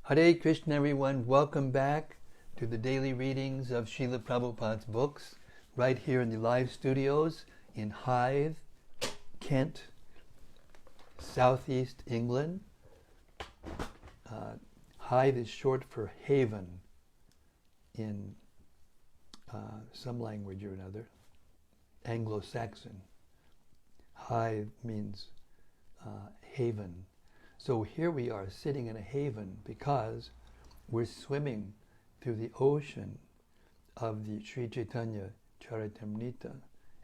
Hare Krishna, everyone. Welcome back to the daily readings of Srila Prabhupada's books, right here in the live studios in Hythe, Kent, Southeast England. Hythe is short for haven in some language or another, Anglo-Saxon. Hythe means haven. So here we are sitting in a haven because we're swimming through the ocean of the Sri Caitanya-caritämrta,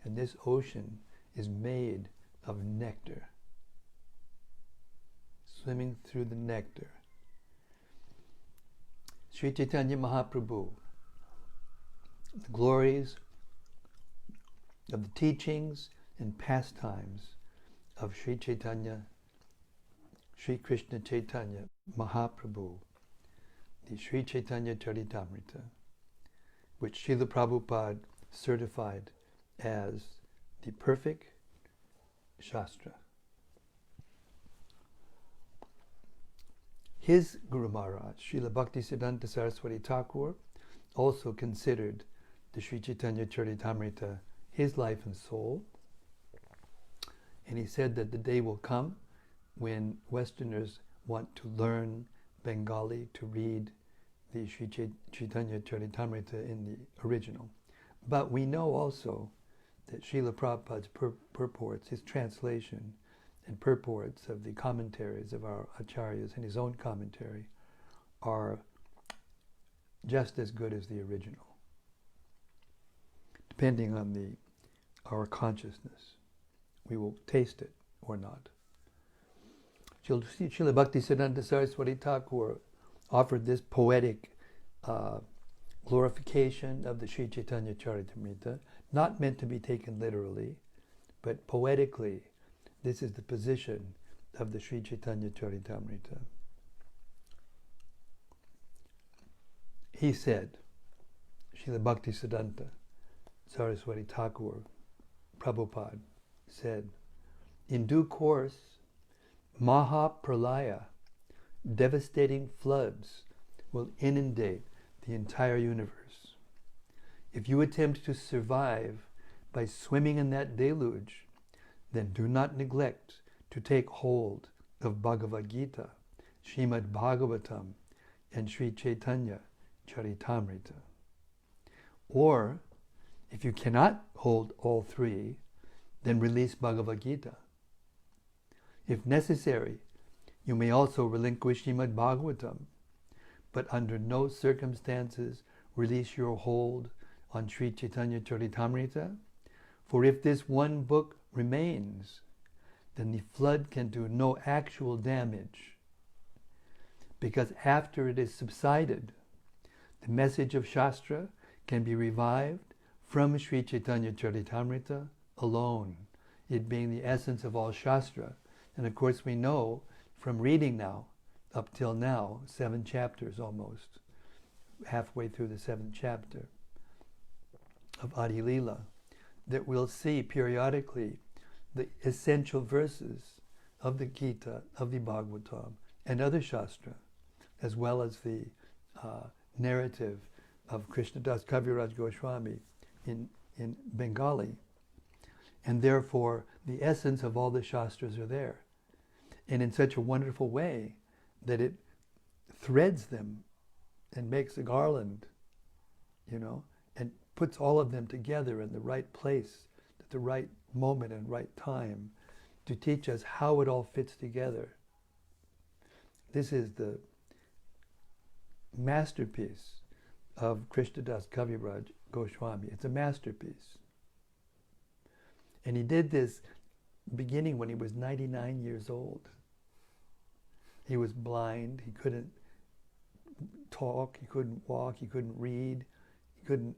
and this ocean is made of nectar. Swimming through the nectar. Sri Chaitanya Mahaprabhu, the glories of the teachings and pastimes of Sri Krishna Chaitanya Mahaprabhu, the Sri Caitanya-caritämrta, which Srila Prabhupada certified as the perfect Shastra. His Guru Maharaj, Srila Bhaktisiddhanta Saraswati Thakur, also considered the Sri Caitanya-caritämrta his life and soul, and he said that the day will come when Westerners want to learn Bengali to read the Sri Caitanya-caritämrta in the original. But we know also that Srila Prabhupada's purports, his translation and purports of the commentaries of our acharyas and his own commentary are just as good as the original, depending on our consciousness. We will taste it or not. Srila Bhaktisiddhanta Saraswati Thakur offered this poetic glorification of the Sri Caitanya-caritämrta, not meant to be taken literally, but poetically. This is the position of the Sri Caitanya-caritämrta. He said, Srila Bhaktisiddhanta Saraswati Thakur, Prabhupada, said, in due course, Mahapralaya, devastating floods, will inundate the entire universe. If you attempt to survive by swimming in that deluge, then do not neglect to take hold of Bhagavad Gita, Srimad Bhagavatam, and Sri Chaitanya Charitamrita. Or, if you cannot hold all three, then release Bhagavad Gita. If necessary, you may also relinquish Srimad Bhagavatam, but under no circumstances release your hold on Sri Chaitanya Charitamrita, for if this one book remains, then the flood can do no actual damage, because after it is subsided, the message of Shastra can be revived from Sri Chaitanya Charitamrita alone, it being the essence of all Shastra. And of course we know from reading now, up till now, 7 chapters almost, halfway through the 7th chapter of Ädi-lilä, that we'll see periodically the essential verses of the Gita, of the Bhagavatam, and other Shastra, as well as the narrative of Krishnadas Kaviraj Goswami in Bengali. And therefore, the essence of all the Shastras are there. And in such a wonderful way that it threads them and makes a garland, and puts all of them together in the right place, at the right moment and right time, to teach us how it all fits together. This is the masterpiece of Krishnadas Kaviraj Goswami. It's a masterpiece. And he did this beginning when he was 99 years old. He was blind, he couldn't talk, he couldn't walk, he couldn't read, he couldn't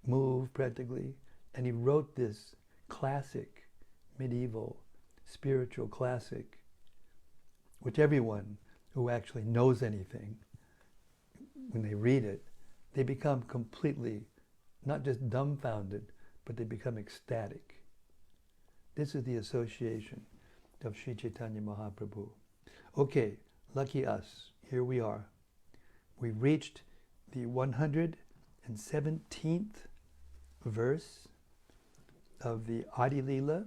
move practically. And he wrote this classic, medieval, spiritual classic, which everyone who actually knows anything, when they read it, they become completely, not just dumbfounded, but they become ecstatic. This is the association of Sri Chaitanya Mahaprabhu. Okay, lucky us. Here we are. we reached the 117th verse of the Ädi-lilä,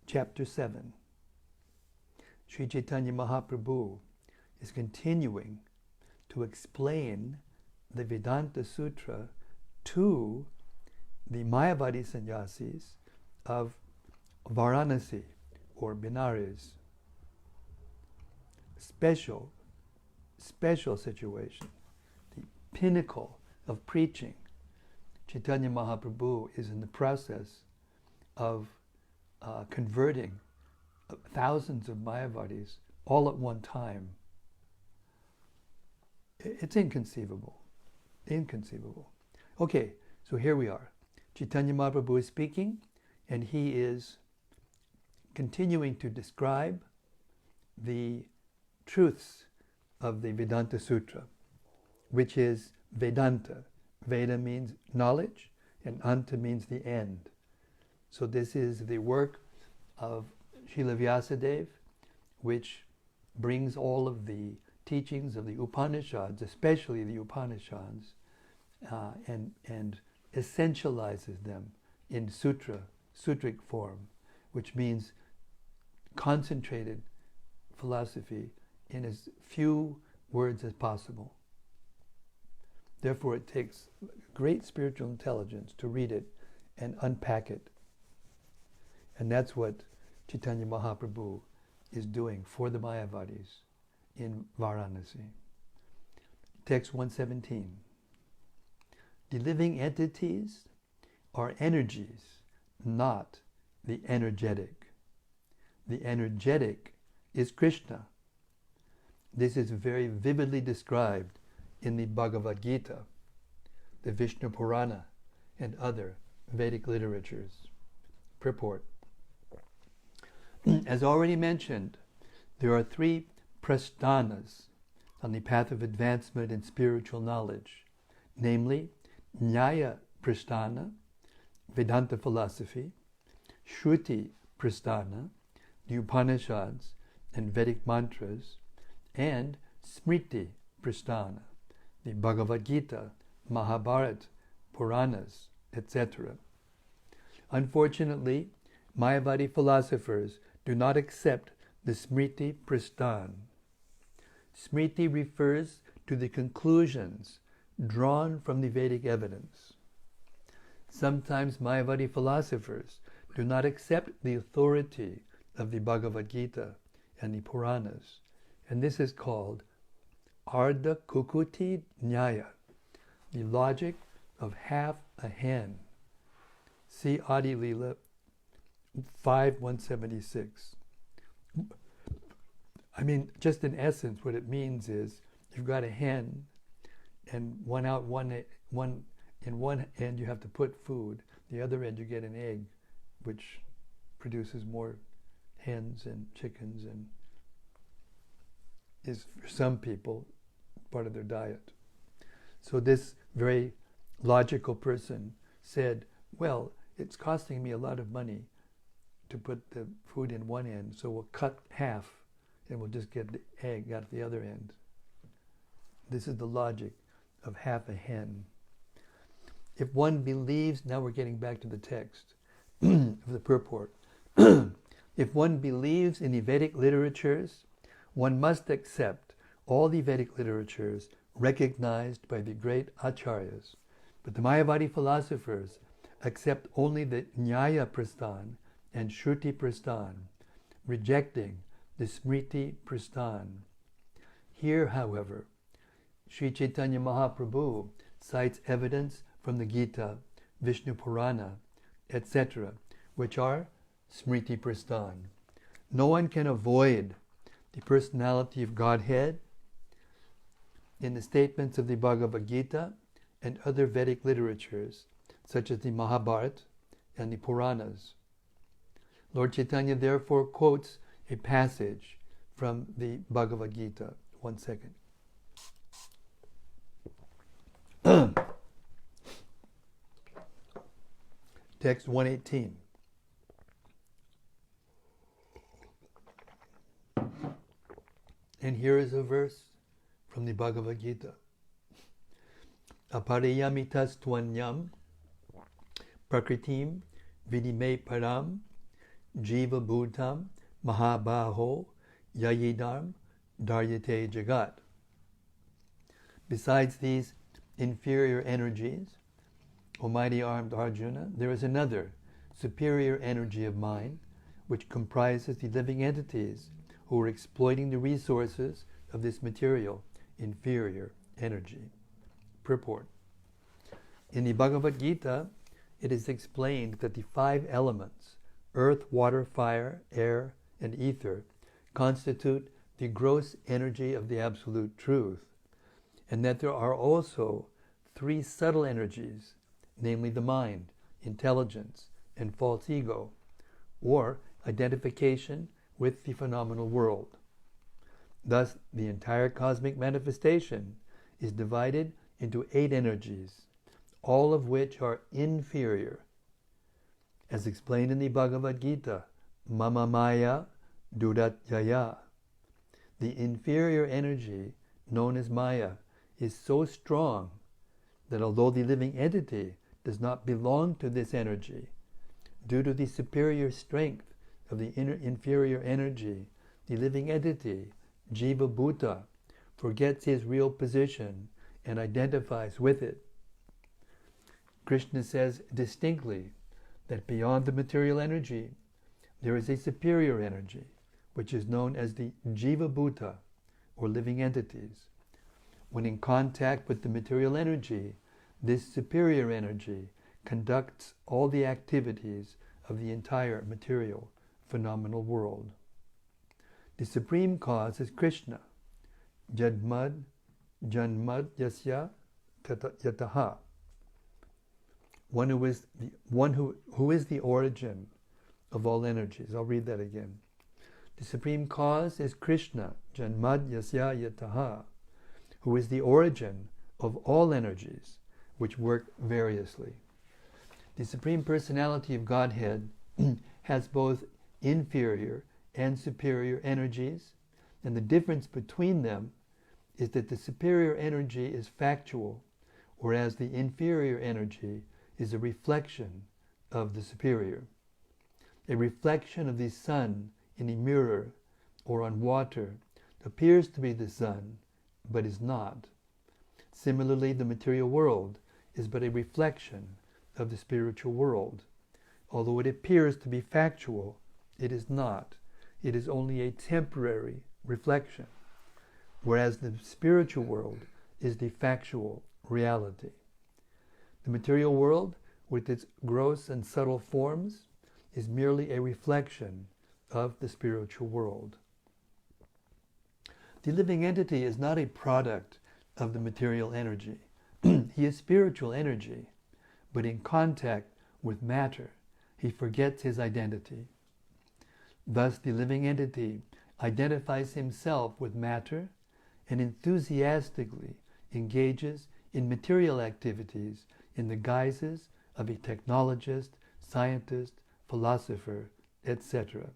chapter 7. Sri Chaitanya Mahaprabhu is continuing to explain the Vedanta Sutra to the Mayavadi sannyasis of Varanasi or Benares. Special situation, the pinnacle of preaching. Chaitanya Mahaprabhu is in the process of converting thousands of Mayavadis all at one time. It's inconceivable. Inconceivable. Okay, so here we are. Chaitanya Mahaprabhu is speaking, and he is continuing to describe the truths of the Vedanta Sutra, which is Vedanta. Veda means knowledge, and Anta means the end. So this is the work of Srila Vyasadeva, which brings all of the teachings of the Upanishads, especially the Upanishads, and essentializes them in sutric form, which means concentrated philosophy in as few words as possible. Therefore, it takes great spiritual intelligence to read it and unpack it. And that's what Chaitanya Mahaprabhu is doing for the Mayavadis in Varanasi. Text 117. The living entities are energies, not the energetic. The energetic is Krishna. This is very vividly described in the Bhagavad Gita, the Vishnu Purana, and other Vedic literatures. Purport. As already mentioned, there are three prasthanas on the path of advancement in spiritual knowledge, namely Nyaya Prasthana, Vedanta philosophy, Shruti Prasthana, the Upanishads and Vedic mantras, and Smriti Prasthana, the Bhagavad Gita, Mahabharata, Puranas, etc. Unfortunately, Mayavadi philosophers do not accept the Smriti Prasthana. Smriti refers to the conclusions drawn from the Vedic evidence. Sometimes Mayavadi philosophers do not accept the authority of the Bhagavad Gita and the Puranas, and this is called Ardha Kukuti Nyaya, the logic of half a hen. See Ädi-lilä 5:176. I mean, just in essence, what it means is you've got a hen, and in one end you have to put food. The other end you get an egg, which produces more hens and chickens, and is for some people part of their diet. So this very logical person said, well, it's costing me a lot of money to put the food in one end, so we'll cut half and we'll just get the egg out the other end. This is the logic of half a hen. If one believes, now we're getting back to the text of the purport. If one believes in the Vedic literatures, one must accept all the Vedic literatures recognized by the great acharyas. But the Mayavadi philosophers accept only the Nyaya Prasthana and Shruti Prasthana, rejecting the Smriti Prasthana. Here, however, Sri Chaitanya Mahaprabhu cites evidence from the Gita, Vishnu Purana, etc., which are Smriti Prasthana. No one can avoid the personality of Godhead in the statements of the Bhagavad Gita and other Vedic literatures, such as the Mahabharata and the Puranas. Lord Chaitanya therefore quotes a passage from the Bhagavad Gita. 1 second. Text 118. And here is a verse from the Bhagavad Gita. Apariyamitas tvanyam prakritim vidime param jiva bhutam mahabaho yayidam daryate jagat. Besides these inferior energies, O mighty armed Arjuna, there is another superior energy of mind which comprises the living entities who are exploiting the resources of this material inferior energy. Purport. In the Bhagavad Gita, it is explained that the 5 elements, earth, water, fire, air, and ether, constitute the gross energy of the Absolute Truth, and that there are also 3 subtle energies, namely the mind, intelligence, and false ego, or identification with the phenomenal world. Thus, the entire cosmic manifestation is divided into 8 energies, all of which are inferior. As explained in the Bhagavad Gita, Mama Maya Duratyaya. The inferior energy, known as Maya, is so strong that although the living entity does not belong to this energy, due to the superior strength of the inferior energy, the living entity, Jiva Bhuta, forgets his real position and identifies with it. Krishna says distinctly that beyond the material energy, there is a superior energy, which is known as the Jiva Bhuta, or living entities. When in contact with the material energy, this superior energy conducts all the activities of the entire material phenomenal world. The supreme cause is Krishna, Jadmad Janmad Yasya Yataha, one who is the origin of all energies. I'll read that again. The supreme cause is Krishna, Janmad Yasya Yataha, who is the origin of all energies which work variously. The Supreme Personality of Godhead has both inferior and superior energies, and the difference between them is that the superior energy is factual, whereas the inferior energy is a reflection of the superior. A reflection of the sun in a mirror or on water appears to be the sun, but is not. Similarly, the material world is but a reflection of the spiritual world. Although it appears to be factual, it is not. It is only a temporary reflection, whereas the spiritual world is the factual reality. The material world, with its gross and subtle forms, is merely a reflection of the spiritual world. The living entity is not a product of the material energy. He is spiritual energy, but in contact with matter, he forgets his identity. Thus, the living entity identifies himself with matter and enthusiastically engages in material activities in the guises of a technologist, scientist, philosopher, etc.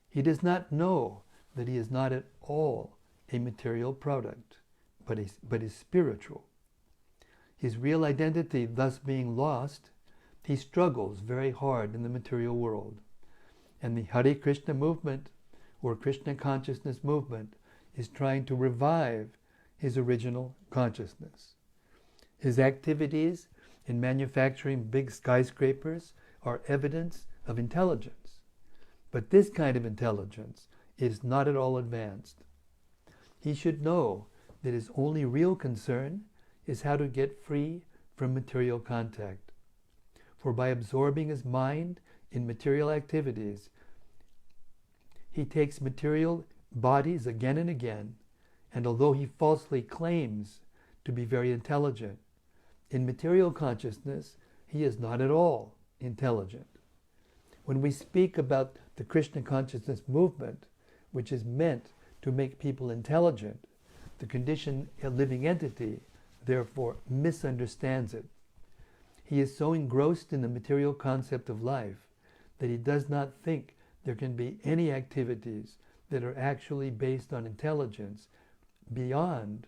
He does not know that he is not at all a material product, but is spiritual. His real identity thus being lost, he struggles very hard in the material world. And the Hare Krishna movement, or Krishna consciousness movement, is trying to revive his original consciousness. His activities in manufacturing big skyscrapers are evidence of intelligence. But this kind of intelligence is not at all advanced. He should know that his only real concern is how to get free from material contact. For by absorbing his mind in material activities, he takes material bodies again and again, and although he falsely claims to be very intelligent, in material consciousness, he is not at all intelligent. When we speak about the Krishna consciousness movement, which is meant to make people intelligent, the conditioned living entity therefore misunderstands it. He is so engrossed in the material concept of life that he does not think there can be any activities that are actually based on intelligence beyond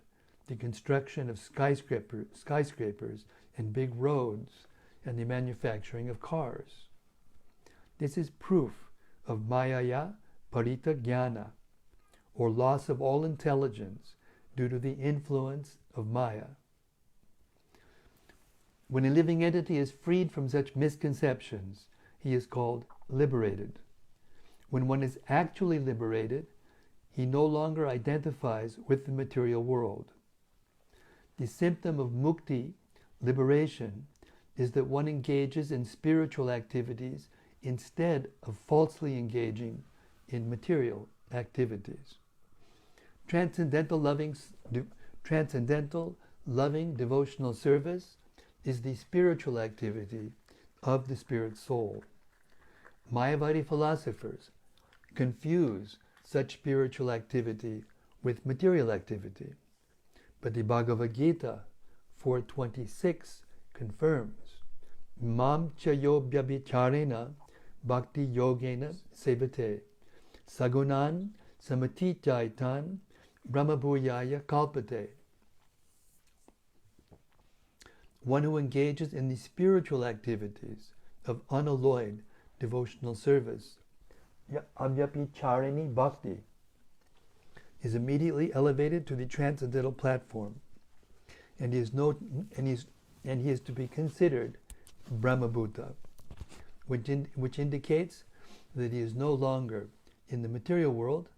the construction of skyscrapers and big roads, and the manufacturing of cars. This is proof of Mayaya Parita Jnana, or loss of all intelligence due to the influence of Maya. When a living entity is freed from such misconceptions, he is called liberated. When one is actually liberated, he no longer identifies with the material world. The symptom of mukti, liberation, is that one engages in spiritual activities instead of falsely engaging in material activities. Transcendental, loving devotional service is the spiritual activity of the spirit soul. Mayavadi philosophers confuse such spiritual activity with material activity, but the Bhagavad Gita 4:26 confirms, Mam chayo vyabhicharena bhakti yogena sevate sagunan samatijaitan brahmabhuyaya kalpate. One who engages in the spiritual activities of unalloyed devotional service, avyabhicharini bhakti, is immediately elevated to the transcendental platform, and he is to be considered Brahmabhuta, which indicates that he is no longer in the material world,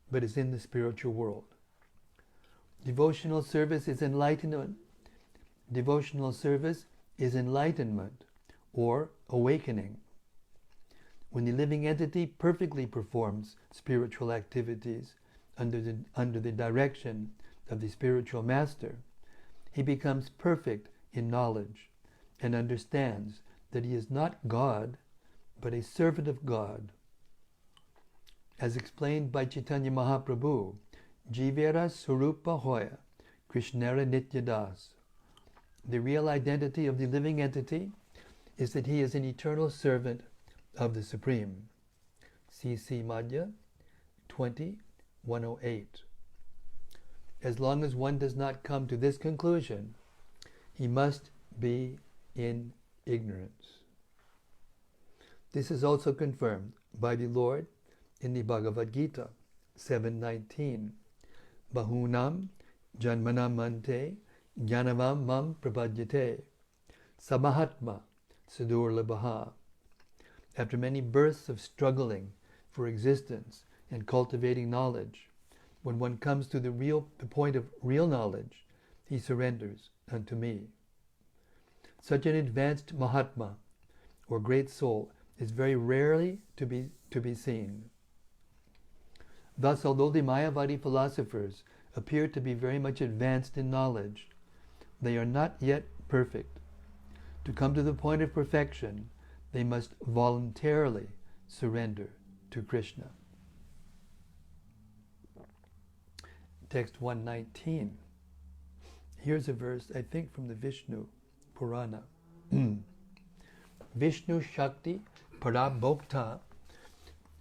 but is in the spiritual world. Devotional service is enlightenment. Devotional service is enlightenment or awakening. When the living entity perfectly performs spiritual activities under the direction of the spiritual master, he becomes perfect in knowledge and understands that he is not God, but a servant of God. As explained by Chaitanya Mahaprabhu, Jivera Surupa Hoya, Krishnara Nityadas. The real identity of the living entity is that he is an eternal servant of the Supreme. C.C. Madhya 20:108. As long as one does not come to this conclusion, he must be in ignorance. This is also confirmed by the Lord in the Bhagavad Gita 7:19. Bahunam janmanam mante jnanavam mam prapadyate samahatma sadurlabha. After many births of struggling for existence and cultivating knowledge, when one comes to the point of real knowledge, he surrenders unto me. Such an advanced Mahatma, or great soul, is very rarely to be seen. Thus, although the Mayavadi philosophers appear to be very much advanced in knowledge, they are not yet perfect. To come to the point of perfection, they must voluntarily surrender to Krishna. Text 119. Here's a verse, I think, from the Vishnu Purana. Vishnu Shakti Parabhokta,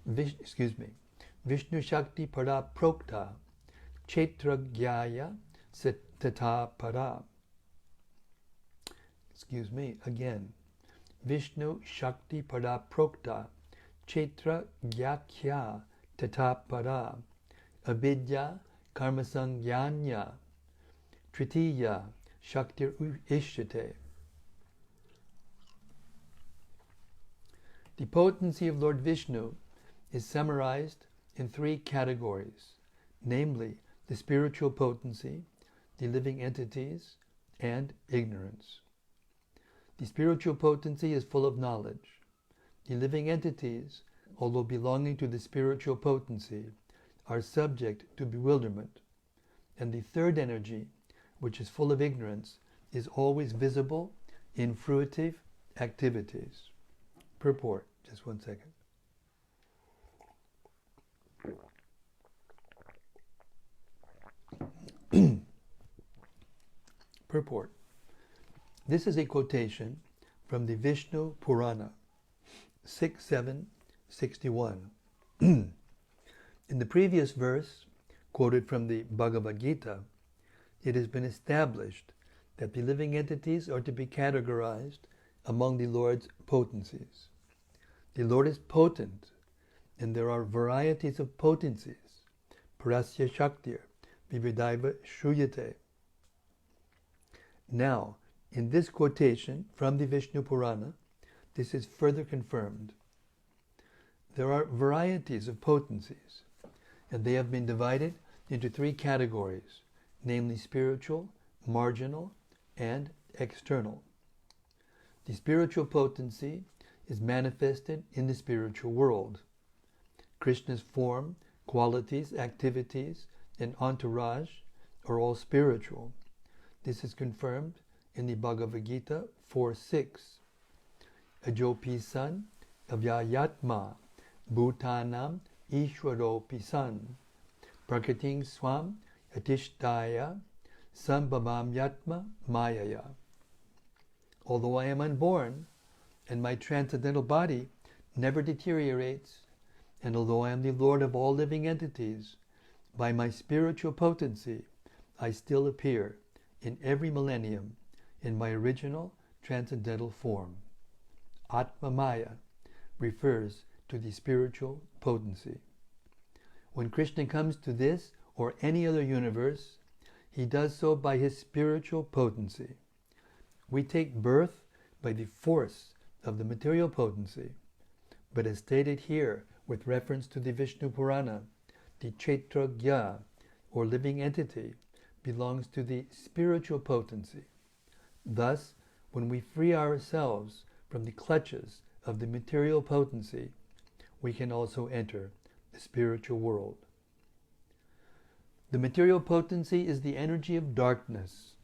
Vishnu Shakti Paraprokta, Chetragyaya Tata Para. Again. Vishnu Shakti Paraprokta, Chetragyakya Tata Para, Avidya Karmasanghyanya, Tritiya Shaktir Ishyate. The potency of Lord Vishnu is summarized in three categories, namely the spiritual potency, the living entities, and ignorance. The spiritual potency is full of knowledge. The living entities, although belonging to the spiritual potency, are subject to bewilderment. And the third energy, which is full of ignorance, is always visible in fruitive activities. Purport, just 1 second. Purport. This is a quotation from the Vishnu Purana 6.7.61. In the previous verse, quoted from the Bhagavad Gita, it has been established that the living entities are to be categorized among the Lord's potencies. The Lord is potent, and there are varieties of potencies. Parasya Shaktir, Vividaiva Shruyate. Now, in this quotation from the Vishnu Purana, this is further confirmed. There are varieties of potencies, and they have been divided into three categories, namely spiritual, marginal, and external. The spiritual potency is manifested in the spiritual world. Krishna's form, qualities, activities, and entourage are all spiritual. This is confirmed in the Bhagavad Gita 4:6. Ajopi san, avyayatma, bhutanam ishwaropi san, prakriting swam atishtaya, sambhavam yatma mayaya. Although I am unborn, and my transcendental body never deteriorates, and although I am the Lord of all living entities, by my spiritual potency, I still appear in every millennium in my original transcendental form. Atma Maya refers to the spiritual potency. When Krishna comes to this or any other universe, he does so by his spiritual potency. We take birth by the force of the material potency, but as stated here with reference to the Vishnu Purana, the Kshetragya, or living entity, belongs to the spiritual potency. Thus, when we free ourselves from the clutches of the material potency, we can also enter the spiritual world. The material potency is the energy of darkness,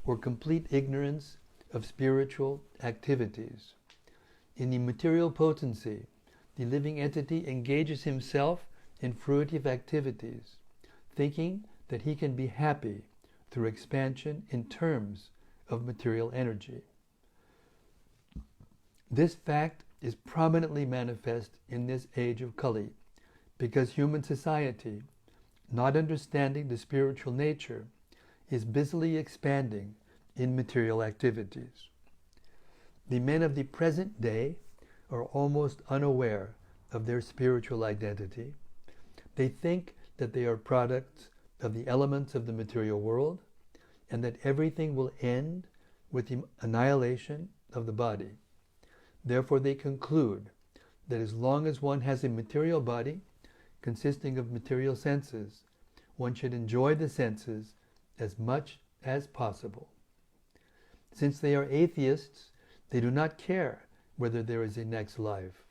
or complete ignorance of spiritual activities. In the material potency, the living entity engages himself in fruitive activities, thinking that he can be happy through expansion in terms of material energy. This fact is prominently manifest in this age of Kali, because human society, not understanding the spiritual nature, is busily expanding in material activities. The men of the present day are almost unaware of their spiritual identity. They think that they are products of the elements of the material world, and that everything will end with the annihilation of the body. Therefore they conclude that as long as one has a material body consisting of material senses, one should enjoy the senses as much as possible. Since they are atheists, they do not care whether there is a next life.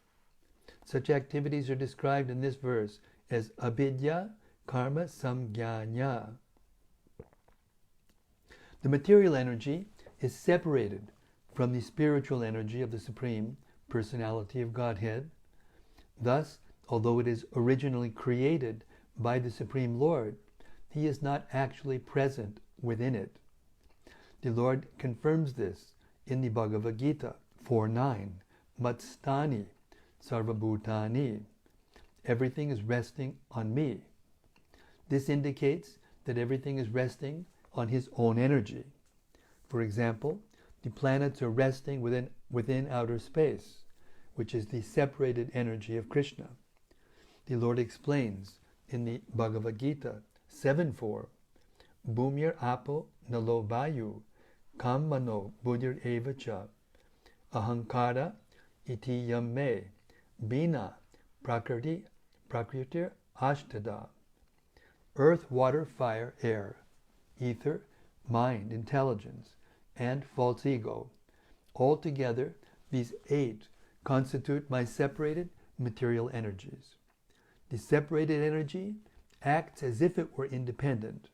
Such activities are described in this verse as avidya karma samgyanya. The material energy is separated from the spiritual energy of the Supreme Personality of Godhead. Thus, although it is originally created by the Supreme Lord, he is not actually present within it. The Lord confirms this in the Bhagavad Gita 4:9, Matstani Sarvabhutani. Everything is resting on me. This indicates that everything is resting on his own energy. For example, the planets are resting within outer space, which is the separated energy of Krishna. The Lord explains in the Bhagavad Gita 7:4, Bhumir apo nalo vayu kammano buddhir evacha ahankara iti yamme bina prakritir ashtada. Earth, water, fire, air, ether, mind, intelligence, and false ego. Altogether, these 8 constitute my separated material energies. The separated energy acts as if it were independent,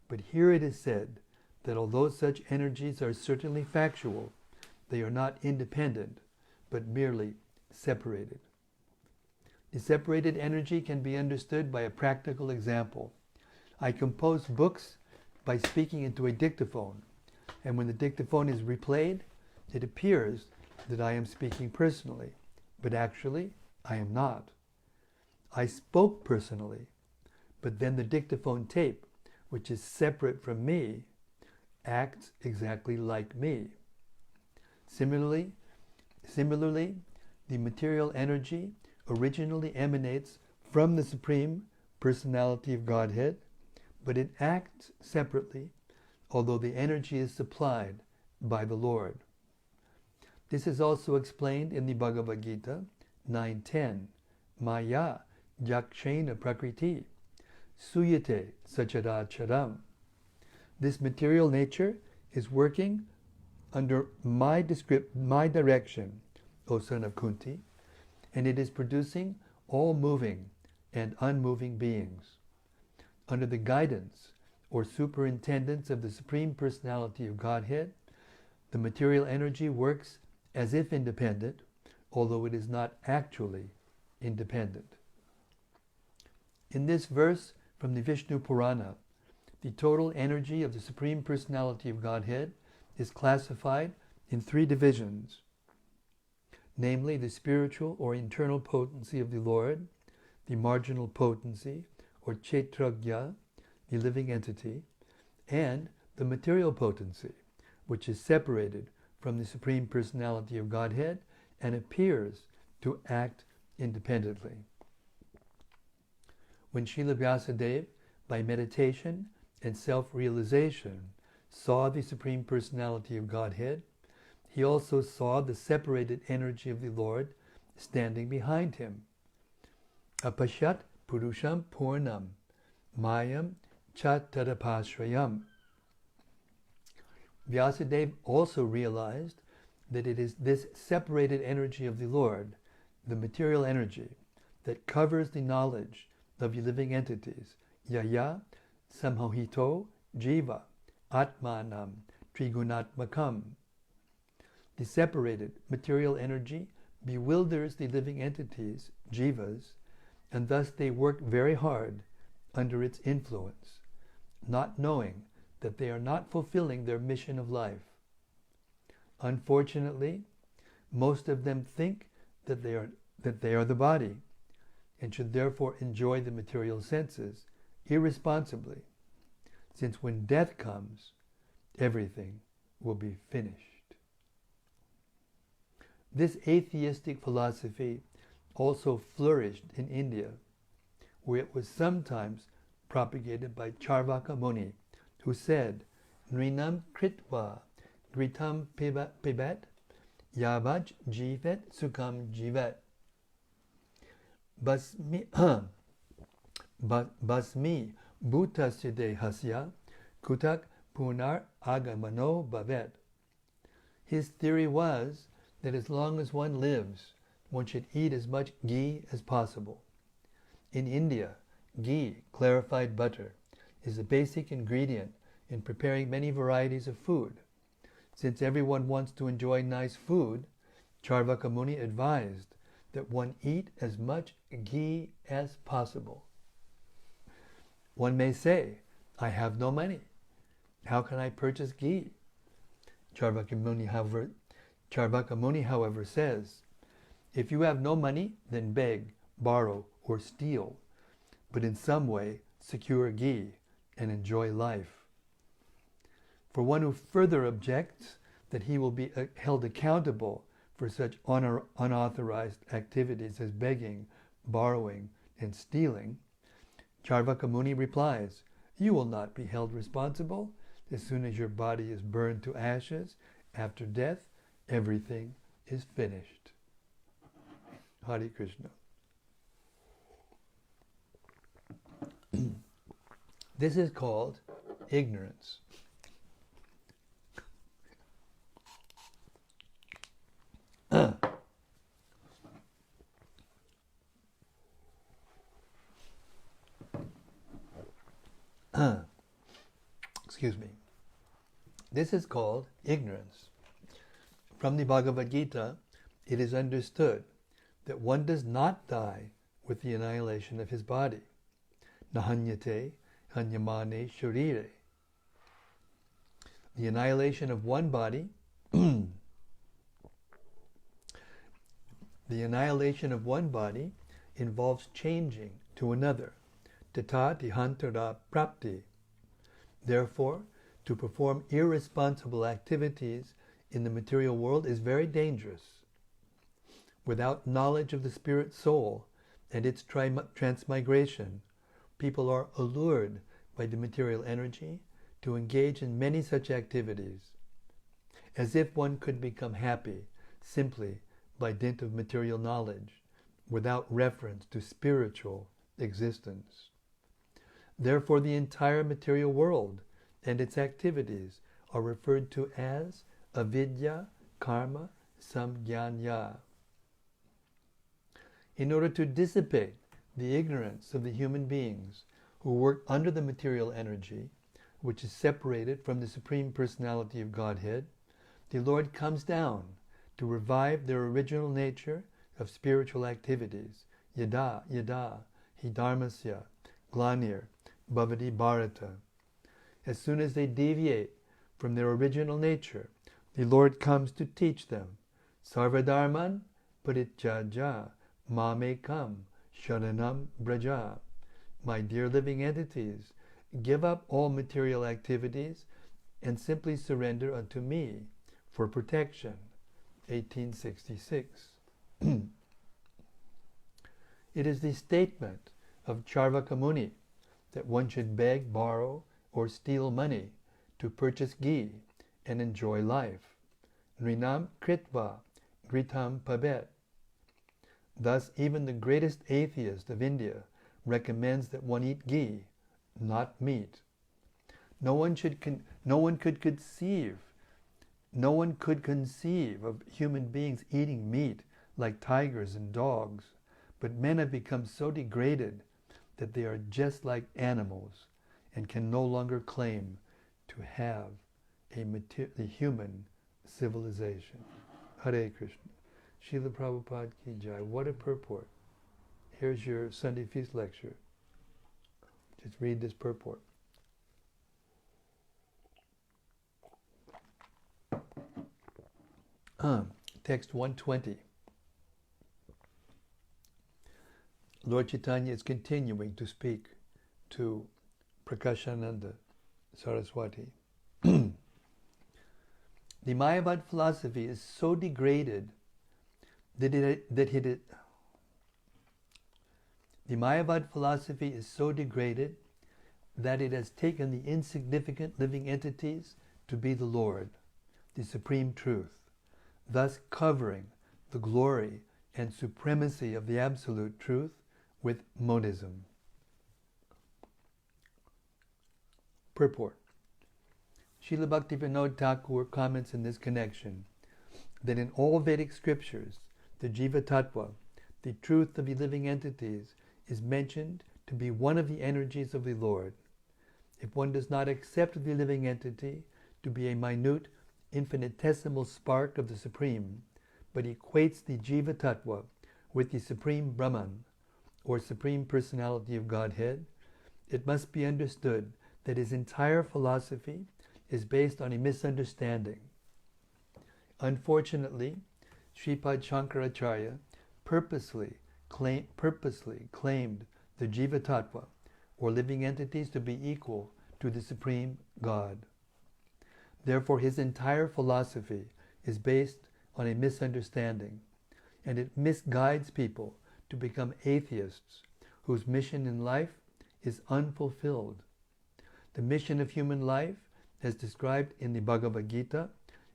but here it is said that although such energies are certainly factual, they are not independent, but merely separated. The separated energy can be understood by a practical example. I compose books by speaking into a dictaphone, and when the dictaphone is replayed, it appears that I am speaking personally, but actually I am not. I spoke personally, but then the dictaphone tape which is separate from me, acts exactly like me. Similarly, the material energy originally emanates from the Supreme Personality of Godhead, but it acts separately, although the energy is supplied by the Lord. This is also explained in the Bhagavad Gita 9.10. Maya yakshena prakriti suyate sacharacharam. This material nature is working under my direction, O son of Kunti, and it is producing all moving and unmoving beings. Under the guidance or superintendence of the Supreme Personality of Godhead, the material energy works as if independent, although it is not actually independent. In this verse from the Vishnu Purana, the total energy of the Supreme Personality of Godhead is classified in 3 divisions, namely the spiritual or internal potency of the Lord, the marginal potency or Kshetrajna, the living entity, and the material potency, which is separated from the Supreme Personality of Godhead and appears to act independently. When Srila Vyasadeva, by meditation and self-realization, saw the Supreme Personality of Godhead, he also saw the separated energy of the Lord standing behind him. Apashat Purusham Purnam Mayam Chatarapashrayam. Vyasadeva also realized that it is this separated energy of the Lord, the material energy, that covers the knowledge of the living entities, yaya samhohito jiva atmanam trigunatmakam. The separated material energy bewilders the living entities, jivas, and thus they work very hard under its influence, not knowing that they are not fulfilling their mission of life. Unfortunately, most of them think that they are the body, and should therefore enjoy the material senses irresponsibly, since when death comes, everything will be finished. This atheistic philosophy also flourished in India, where it was sometimes propagated by Charvaka Muni, who said, Nrinam kritva gritam pibat yavaj jivet sukam jivet. Basmi bhutasya dehasya kutak punar agamano bhavet. His theory was that as long as one lives, one should eat as much ghee as possible. In India, ghee, clarified butter, is a basic ingredient in preparing many varieties of food. Since everyone wants to enjoy nice food, Charvaka Muni advised that one eat as much ghee as possible. One may say, I have no money. How can I purchase ghee? Charvaka Muni, however, says, if you have no money, then beg, borrow, or steal, but in some way secure ghee and enjoy life. For one who further objects that he will be held accountable for such unauthorized activities as begging, borrowing, and stealing, Charvaka Muni replies, you will not be held responsible. As soon as your body is burned to ashes, after death, everything is finished. Hare Krishna. This is called ignorance. Excuse me. This is called ignorance. From the Bhagavad Gita, it is understood that one does not die with the annihilation of his body. Nahanyate hanyamane sharire. The annihilation of one body involves changing to another. Tata dihantara prapti. Therefore, to perform irresponsible activities in the material world is very dangerous. Without knowledge of the spirit soul and its transmigration, people are allured by the material energy to engage in many such activities, as if one could become happy simply by dint of material knowledge, without reference to spiritual existence. Therefore, the entire material world and its activities are referred to as avidya, karma, samgyanya. In order to dissipate the ignorance of the human beings who work under the material energy, which is separated from the Supreme Personality of Godhead, the Lord comes down to revive their original nature of spiritual activities, yada, yada, hi dharmasya, glanir, bhavati bharata. As soon as they deviate from their original nature, the Lord comes to teach them, sarvadharman parityaja, mamekam, sharanam braja. My dear living entities, give up all material activities and simply surrender unto me for protection. 1866. It is the statement of Charvaka Muni that one should beg, borrow, or steal money to purchase ghee and enjoy life. Nrinam kritva gritam pabet. Thus, even the greatest atheist of India recommends that one eat ghee, not meat. No one could conceive of human beings eating meat like tigers and dogs, but men have become so degraded that they are just like animals and can no longer claim to have a human civilization. Hare Krishna. Srila Prabhupada ki jai. What a purport. Here's your Sunday feast lecture. Just read this purport. Text 120. Lord Chaitanya is continuing to speak to Prakashananda Saraswati. The Mayavad philosophy is so degraded that the Mayavad philosophy is so degraded that it has taken the insignificant living entities to be the Lord, the Supreme Truth, thus covering the glory and supremacy of the Absolute Truth with monism. Purport. Srila Bhaktivinoda Thakur comments in this connection that in all Vedic scriptures, the Jiva Tattva, the truth of the living entities, is mentioned to be one of the energies of the Lord. If one does not accept the living entity to be a minute, infinitesimal spark of the Supreme, but equates the Jiva Tattva with the Supreme Brahman, or Supreme Personality of Godhead, it must be understood that his entire philosophy is based on a misunderstanding. Unfortunately, Sripad Shankaracharya purposely claimed the Jiva Tattva, or living entities, to be equal to the Supreme God. Therefore, his entire philosophy is based on a misunderstanding, and it misguides people to become atheists whose mission in life is unfulfilled. The mission of human life, as described in the Bhagavad Gita,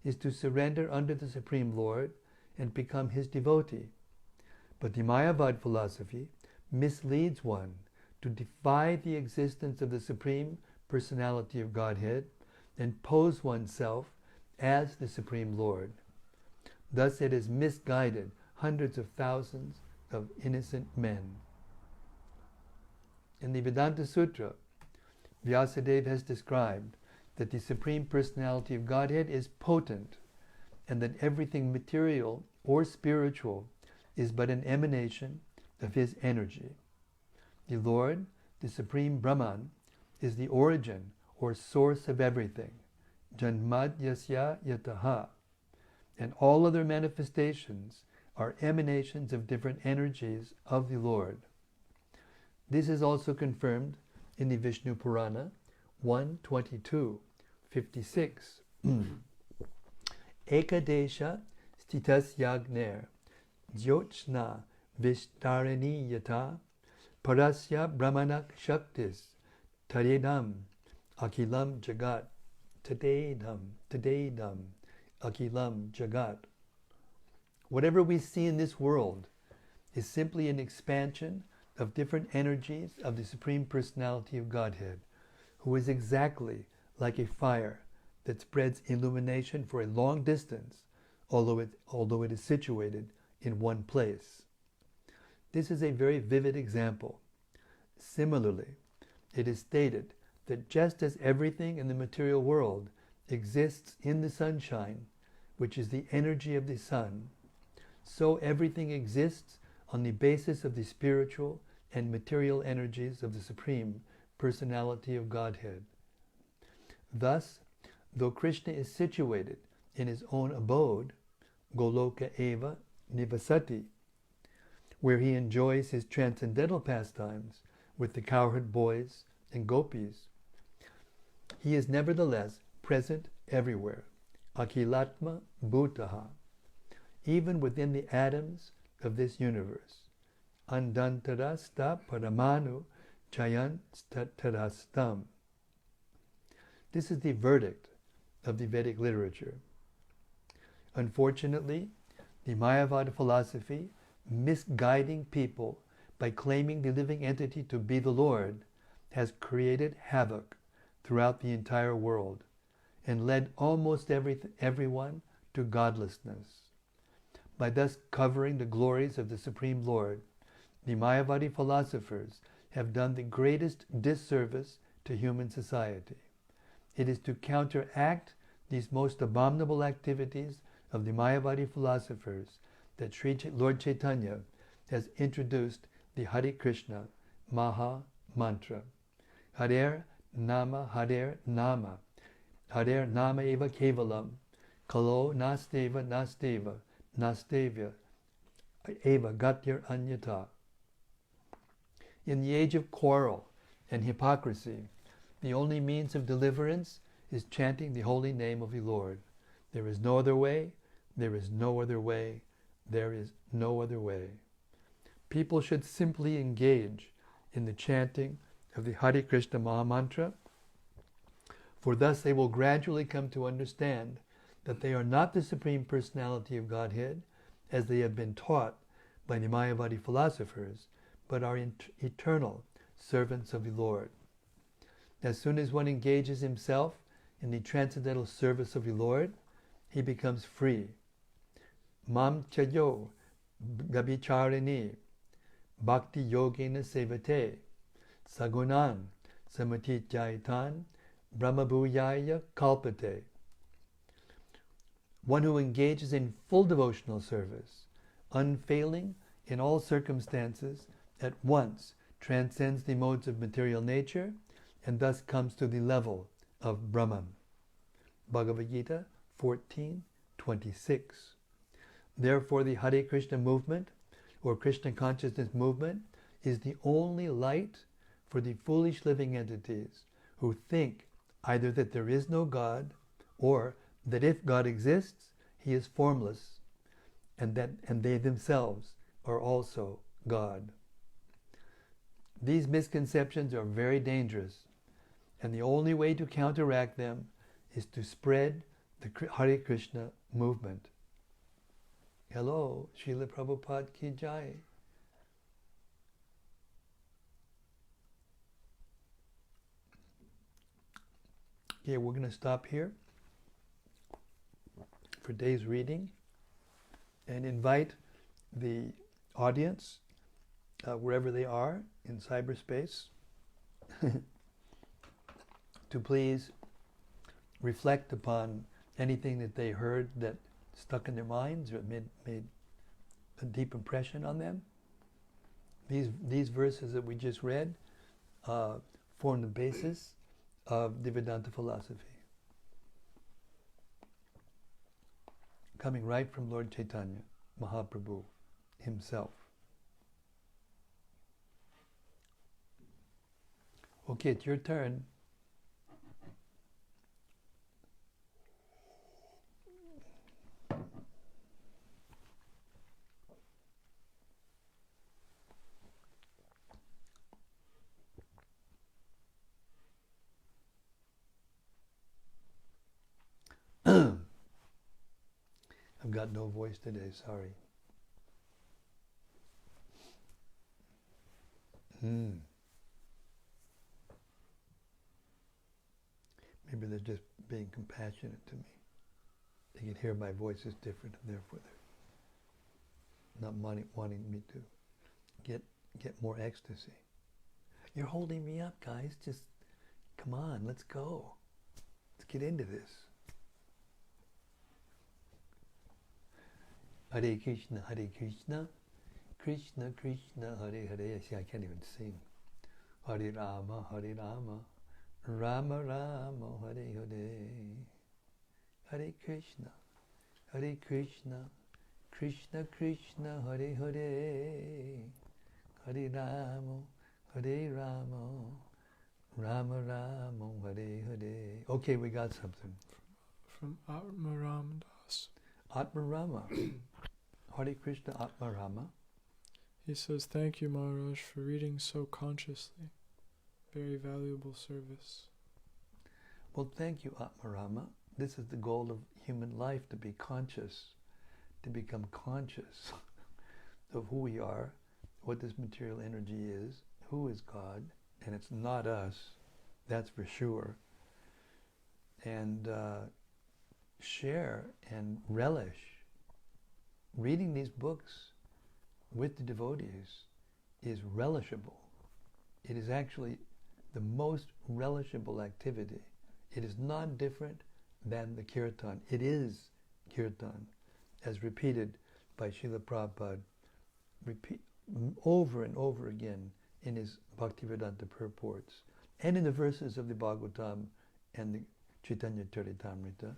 is to surrender under the Supreme Lord and become his devotee. But the Mayavad philosophy misleads one to defy the existence of the Supreme Personality of Godhead and pose oneself as the Supreme Lord. Thus it has misguided hundreds of thousands of innocent men. In the Vedanta Sutra, Vyasadeva has described that the Supreme Personality of Godhead is potent, and that everything material or spiritual is but an emanation of his energy. The Lord, the Supreme Brahman, is the origin or source of everything, Janmad Yasya Yataha, and all other manifestations are emanations of different energies of the Lord. This is also confirmed in the Vishnu Purana, 122, 56. Ekadesha stitas yagner jyotsna vishtarini yata parasya brahmanak shaktis tadedam akilam jagat tadedam akilam jagat. Whatever we see in this world is simply an expansion of different energies of the Supreme Personality of Godhead, who is exactly like a fire that spreads illumination for a long distance, although it is situated in one place. This is a very vivid example. Similarly, it is stated that just as everything in the material world exists in the sunshine, which is the energy of the sun, so everything exists on the basis of the spiritual and material energies of the Supreme Personality of Godhead. Thus, though Krishna is situated in his own abode, Goloka Eva Nivasati, where he enjoys his transcendental pastimes with the cowherd boys and gopis, he is nevertheless present everywhere, Akilatma Bhutaha, even within the atoms of this universe. Andantarasta Paramanu Chayan Tarastam. This is the verdict of the Vedic literature. Unfortunately, the Mayavada philosophy, misguiding people by claiming the living entity to be the Lord, has created havoc throughout the entire world and led almost everyone to godlessness. By thus covering the glories of the Supreme Lord, the Mayavadi philosophers have done the greatest disservice to human society. It is to counteract these most abominable activities of the Mayavadi philosophers that Lord Chaitanya has introduced the Hare Krishna Maha Mantra. Hare Nama eva kevalam, kalo nasteva nastevya eva gatyar anyata. In the age of quarrel and hypocrisy, the only means of deliverance is chanting the holy name of the Lord. There is no other way, there is no other way, there is no other way. People should simply engage in the chanting of the Hare Krishna Maha Mantra, for thus they will gradually come to understand that they are not the Supreme Personality of Godhead, as they have been taught by the Mayavadi philosophers, but are eternal servants of the Lord. As soon as one engages himself in the transcendental service of the Lord, he becomes free. Mam chayo gabicharini bhakti yogena sevate sagunan samatitjaitan brahmabhuyaya kalpate. One who engages in full devotional service, unfailing in all circumstances, at once transcends the modes of material nature and thus comes to the level of Brahman. Bhagavad Gita 14:26. Therefore, the Hare Krishna movement, or Krishna consciousness movement, is the only light for the foolish living entities who think either that there is no God, or that if God exists, he is formless, and they themselves are also God. These misconceptions are very dangerous, and the only way to counteract them is to spread the Hare Krishna movement. Hello, Srila Prabhupada ki jai. Okay, we're going to stop here for today's reading and invite the audience, wherever they are in cyberspace, to please reflect upon anything that they heard that stuck in their minds or made a deep impression on them. These verses that we just read form the basis of the Vedanta philosophy, coming right from Lord Chaitanya Mahaprabhu himself. Okay, it's your turn. got no voice today, sorry. Maybe they're just being compassionate to me. They can hear my voice is different, and therefore they're not wanting me to get more ecstasy. You're holding me up, guys. Just come on, let's go. Let's get into this. Hare Krishna, Hare Krishna, Krishna Krishna, Hare Hare. See, I can't even sing. Hare Rama, Hare Rama, Rama Rama, Hare Hare. Hare Krishna, Hare Krishna, Krishna Krishna, Hare Hare. Hare Rama, Hare Rama, Rama Rama, Hare Hare. Okay, we got something. From Atmaram Das. Atmarama. Hare Krishna Atmarama. He says, thank you, Maharaj, for reading so consciously. Very valuable service. Well, thank you, Atmarama. This is the goal of human life, to be conscious, to become conscious of who we are, what this material energy is, who is God, and it's not us, that's for sure. And share and relish reading these books with the devotees is relishable. It is actually the most relishable activity. It is not different than the kirtan. It is kirtan, as repeated by Srila Prabhupada over and over again in his Bhaktivedanta purports, and in the verses of the Bhagavatam and the Caitanya-caritämrta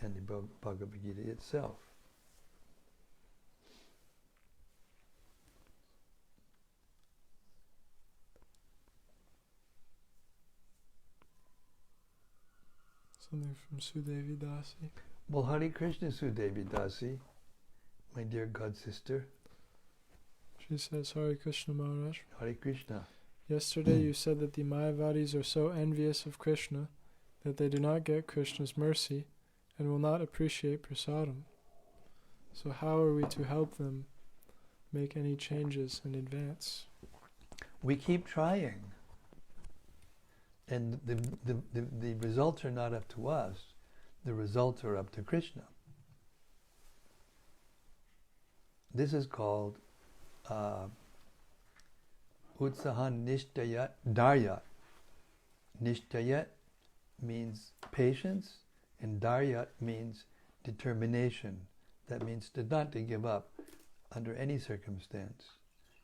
and the Bhagavad Gita itself. Something from Sudevi Dasi. Well, Hare Krishna, Sudevi Dasi, my dear god sister. She says, Hare Krishna, Maharaj. Hare Krishna. Yesterday you said that the Mayavadis are so envious of Krishna that they do not get Krishna's mercy and will not appreciate prasadam. So how are we to help them make any changes in advance? We keep trying. And the results are not up to us. The results are up to Krishna. This is called Utsahan Nishtayat Daryat. Nishtayat means patience, and Daryat means determination. That means not to give up under any circumstance.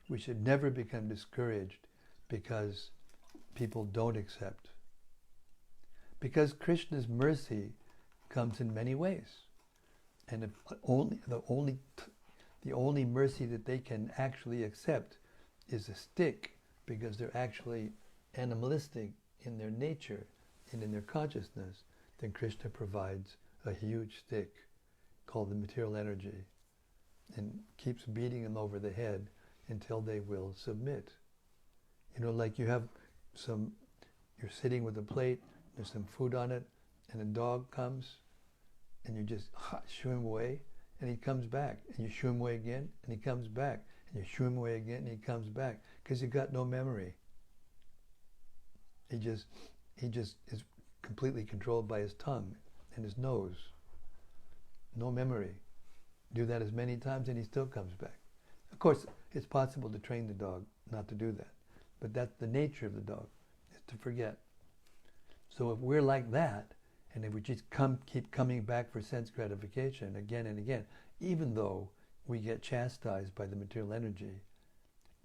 We should never become discouraged because people don't accept. Because Krishna's mercy comes in many ways. And if the only mercy that they can actually accept is a stick, because they're actually animalistic in their nature and in their consciousness, then Krishna provides a huge stick called the material energy and keeps beating them over the head until they will submit. You know, like you're sitting with a plate, there's some food on it, and a dog comes, and you just shoo him away, and he comes back, and you shoo him away again, and he comes back, and you shoo him away again, and he comes back, because he got no memory. He just is completely controlled by his tongue and his nose. No memory. Do that as many times, and he still comes back. Of course, it's possible to train the dog not to do that, but that's the nature of the dog, is to forget. So if we're like that, and if we just keep coming back for sense gratification again and again, even though we get chastised by the material energy,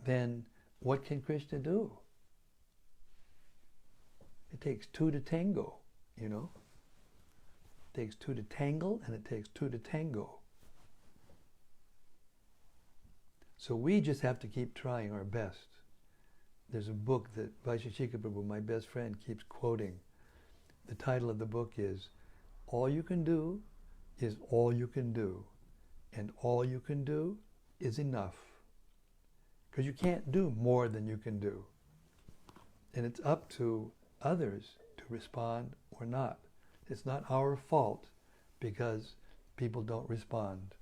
then what can Krishna do? It takes two to tango, you know? It takes two to tangle, and it takes two to tango. So we just have to keep trying our best. There's a book that Vaisheshika Prabhu, my best friend, keeps quoting. The title of the book is, All You Can Do is All You Can Do, and all you can do is enough. Because you can't do more than you can do. And it's up to others to respond or not. It's not our fault because people don't respond.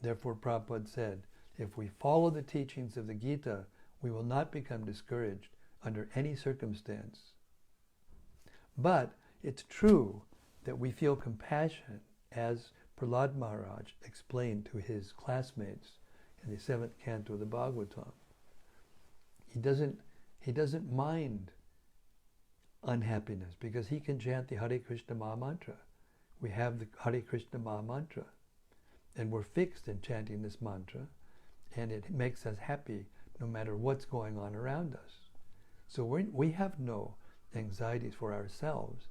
Therefore, Prabhupada said, if we follow the teachings of the Gita, we will not become discouraged under any circumstance. But it's true that we feel compassion, as Prahlad Maharaj explained to his classmates in the 7th canto of the Bhagavatam. He doesn't mind unhappiness because he can chant the Hare Krishna Maha Mantra. We have the Hare Krishna Maha Mantra, and we're fixed in chanting this mantra, and it makes us happy no matter what's going on around us. So we have no anxieties for ourselves,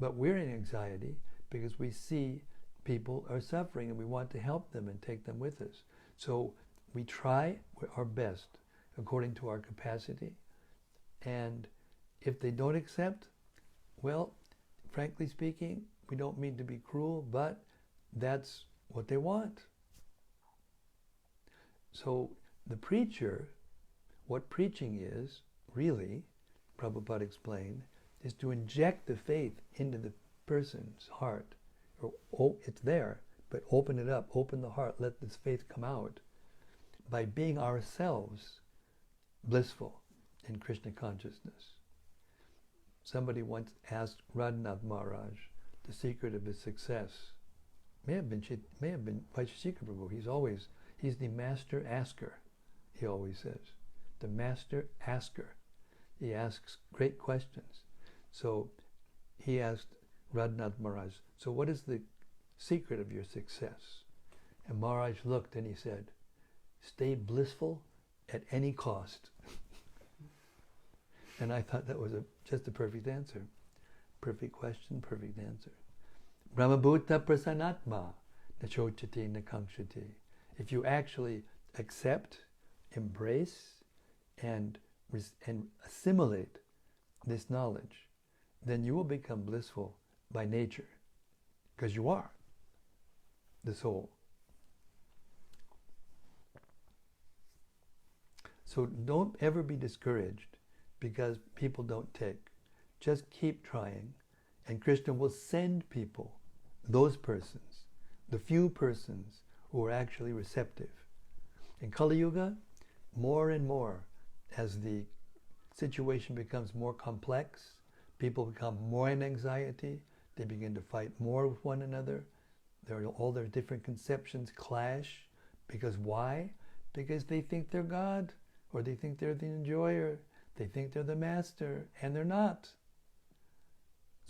but we're in anxiety because we see people are suffering and we want to help them and take them with us. So we try our best according to our capacity, and if they don't accept, well, frankly speaking, we don't mean to be cruel, but that's what they want. So the preacher, what preaching is, really, Prabhupada explained, is to inject the faith into the person's heart. It's there, but open it up, open the heart, let this faith come out by being ourselves blissful in Krishna consciousness. Somebody once asked Radhanath Maharaj the secret of his success. May have been Vaisheshika Prabhu. He's the master asker, he always says. The master asker. He asks great questions. So he asked Radhanath Maharaj, so what is the secret of your success? And Maharaj looked and he said, stay blissful at any cost. And I thought that was just a perfect answer. Perfect question, perfect answer. Brahmabhuta prasanatma nachochati nakangshati. If you actually accept, embrace, and assimilate this knowledge, then you will become blissful by nature, because you are the soul. So don't ever be discouraged because people don't take. Just keep trying, and Krishna will send people, those persons, the few persons who are actually receptive. In Kali Yuga, more and more, as the situation becomes more complex, people become more in anxiety, they begin to fight more with one another, all their different conceptions clash. Because why? Because they think they're God, or they think they're the enjoyer, they think they're the master, and they're not.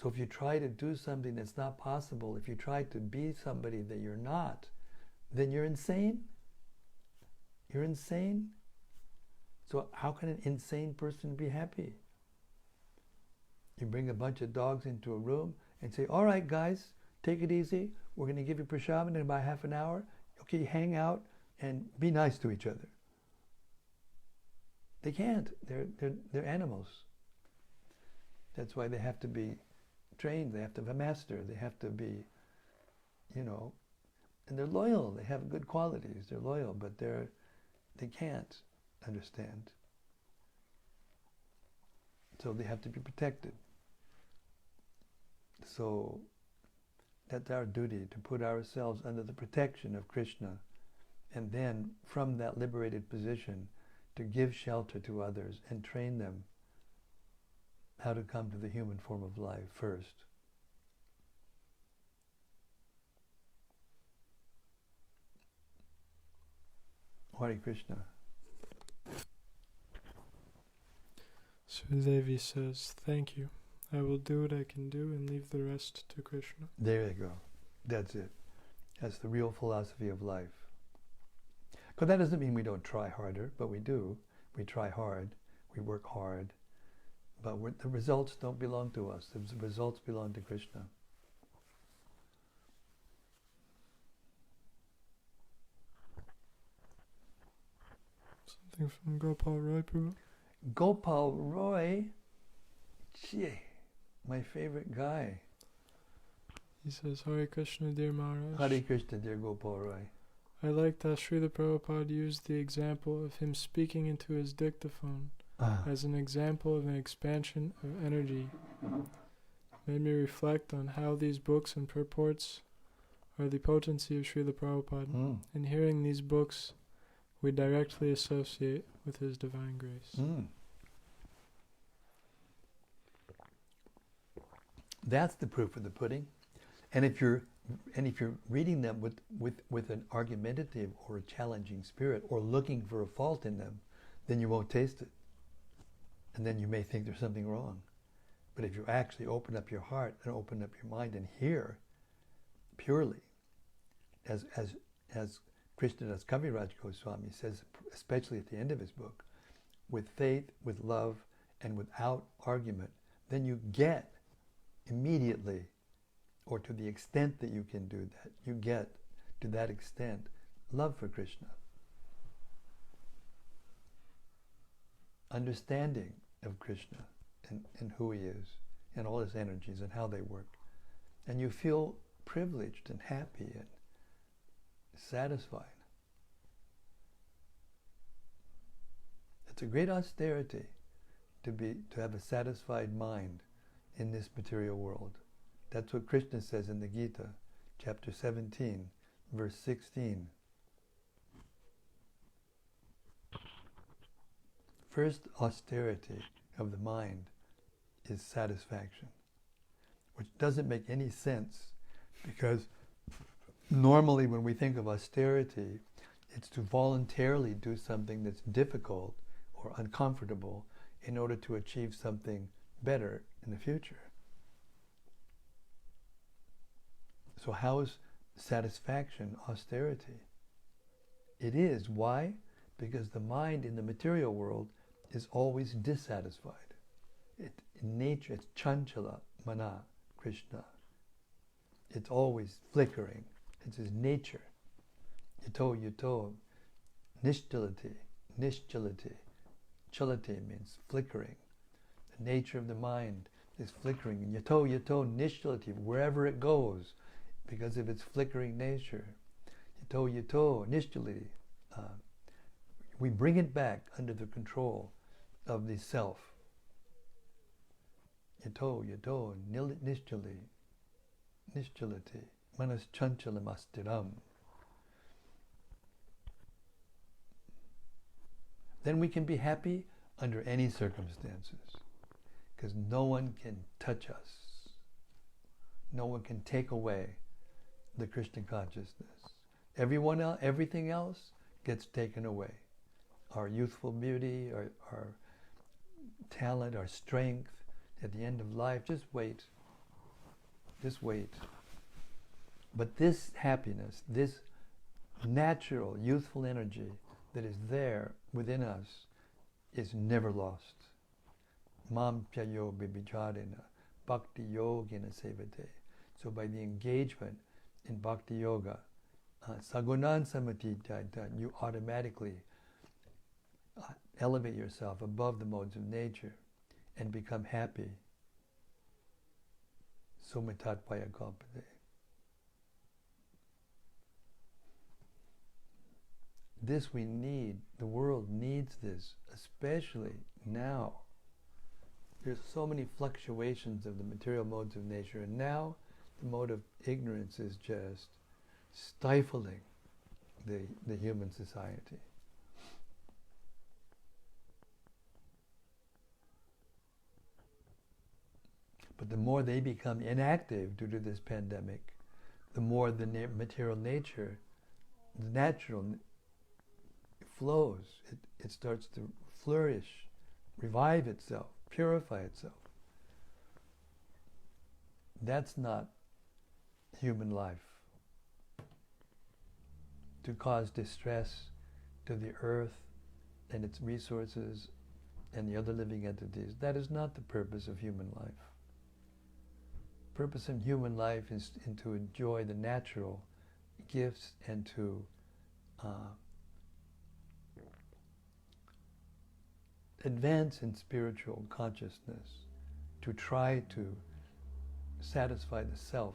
So if you try to do something that's not possible, if you try to be somebody that you're not, then you're insane. You're insane. So how can an insane person be happy? You bring a bunch of dogs into a room and say, all right, guys, take it easy. We're going to give you prashadam in about half an hour. Okay, hang out and be nice to each other. They can't. They're animals. That's why they have to be trained. They have to have a master. They have to be, and they're loyal. They have good qualities. They're loyal, but they can't understand. So they have to be protected. So that's our duty, to put ourselves under the protection of Krishna, and then from that liberated position to give shelter to others and train them how to come to the human form of life first. Hare Krishna. Sridevi says, thank you. I will do what I can do and leave the rest to Krishna. There you go. That's it. That's the real philosophy of life. But that doesn't mean we don't try harder, but we do. We try hard. We work hard. But the results don't belong to us. The results belong to Krishna. Something from Gopal Roy, Prabhu. Gopal Roy, gee, my favorite guy. He says, Hare Krishna, dear Maharaj. Hare Krishna, dear Gopal Roy. I liked how Srila Prabhupada used the example of him speaking into his dictaphone as an example of an expansion of energy. Made me reflect on how these books and purports or the potency of Srila Prabhupada. In hearing these books, we directly associate with his divine grace. That's the proof of the pudding. And if you're reading them with an argumentative or a challenging spirit, or looking for a fault in them, then you won't taste it. And then you may think there's something wrong. But if you actually open up your heart and open up your mind and hear purely, as Krishnadas Kaviraj Goswami says, especially at the end of his book, with faith, with love, and without argument, then you get immediately, or to the extent that you can do that, you get to that extent love for Krishna, understanding of Krishna and who he is, and all his energies and how they work. And you feel privileged and happy and satisfied. It's a great austerity to have a satisfied mind in this material world. That's what Krishna says in the Gita, chapter 17, verse 16. First austerity of the mind is satisfaction, which doesn't make any sense, because normally when we think of austerity, it's to voluntarily do something that's difficult or uncomfortable in order to achieve something better in the future. So how is satisfaction austerity? It is. Why? Because the mind in the material world is always dissatisfied. In nature, it's chanchala, mana, Krishna. It's always flickering. It's his nature. Yato, nishchalati. Chalati means flickering. The nature of the mind is flickering. And yato, nishchalati, wherever it goes, because of its flickering nature. Yato, nishchalati. We bring it back under the control of the self. Yato, nishchalati, manas chanchalamastheram. Then we can be happy under any circumstances, because no one can touch us. No one can take away the Krishna consciousness. Everything else gets taken away. Our youthful beauty, our talent, our strength, at the end of life, just wait. But this happiness, this natural, youthful energy that is there within us is never lost. Mam pyayo bibijadena bhakti yogena sevate. So by the engagement in bhakti yoga, sagunan samatitata, you automatically elevate yourself above the modes of nature and become happy. Sumitat payakalpate. This we need. The world needs this, especially now. There's so many fluctuations of the material modes of nature, and now the mode of ignorance is just stifling the human society. But the more they become inactive due to this pandemic, the more the material nature, the natural, flows. It starts to flourish, revive itself, purify itself. That's not human life. To cause distress to the earth and its resources and the other living entities, that is not the purpose of human life. Purpose in human life is to enjoy the natural gifts and to advance in spiritual consciousness, to try to satisfy the self.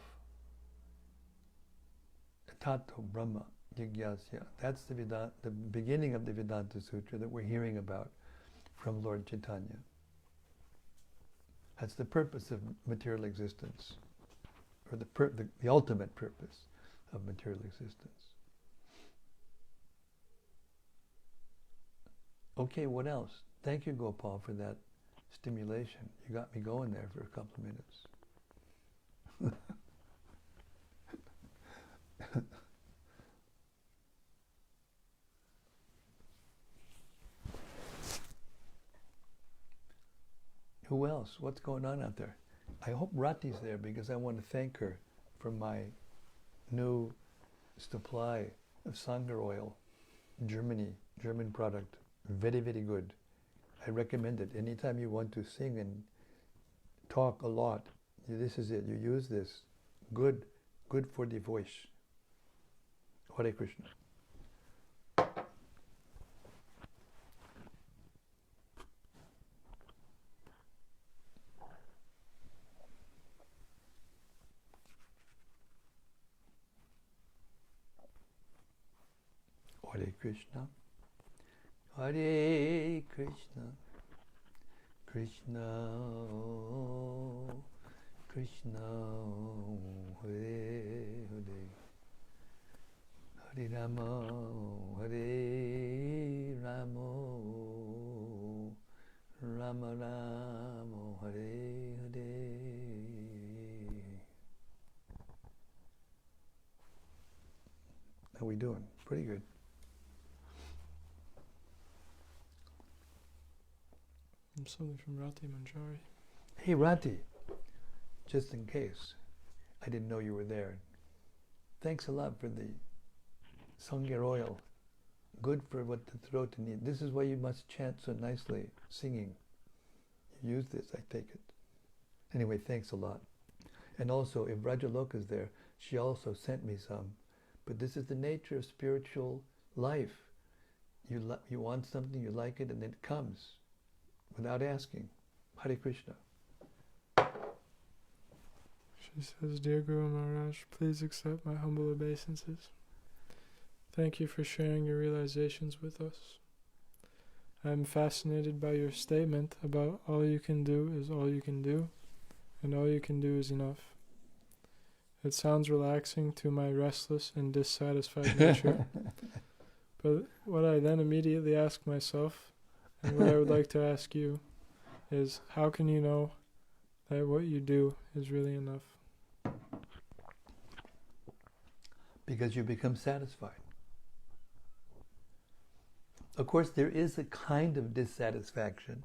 Tato Brahma Jigyasya. That's the beginning of the Vedanta Sutra that we're hearing about from Lord Chaitanya. That's the purpose of material existence, or the ultimate purpose of material existence. Okay, what else? Thank you, Gopal, for that stimulation. You got me going there for a couple of minutes. Who else? What's going on out there? I hope Rati's there because I want to thank her for my new supply of Sangha oil. German product. Very, very good. I recommend it. Anytime you want to sing and talk a lot, this is it. You use this. Good for the voice. Hare Krishna. Hare Krishna. Hare Krishna. Krishna Krishna Hare Hare. Hare Rama Hare Rama. Rama Rama Hare Hare. How we doing? Pretty good. Something from Rati Manjari. Hey Rati, just in case, I didn't know you were there. Thanks a lot for the Sangha oil. Good for what the throat needs. This is why you must chant so nicely, singing. You use this, I take it. Anyway, thanks a lot. And also, if Rajaloka is there, she also sent me some. But this is the nature of spiritual life. You want something, you like it, and it comes. Without asking. Hare Krishna. She says, Dear Guru Maharaj, please accept my humble obeisances. Thank you for sharing your realizations with us. I am fascinated by your statement about all you can do is all you can do, and all you can do is enough. It sounds relaxing to my restless and dissatisfied nature, but what I then immediately ask myself, and what I would like to ask you is, how can you know that what you do is really enough? Because you become satisfied. Of course, there is a kind of dissatisfaction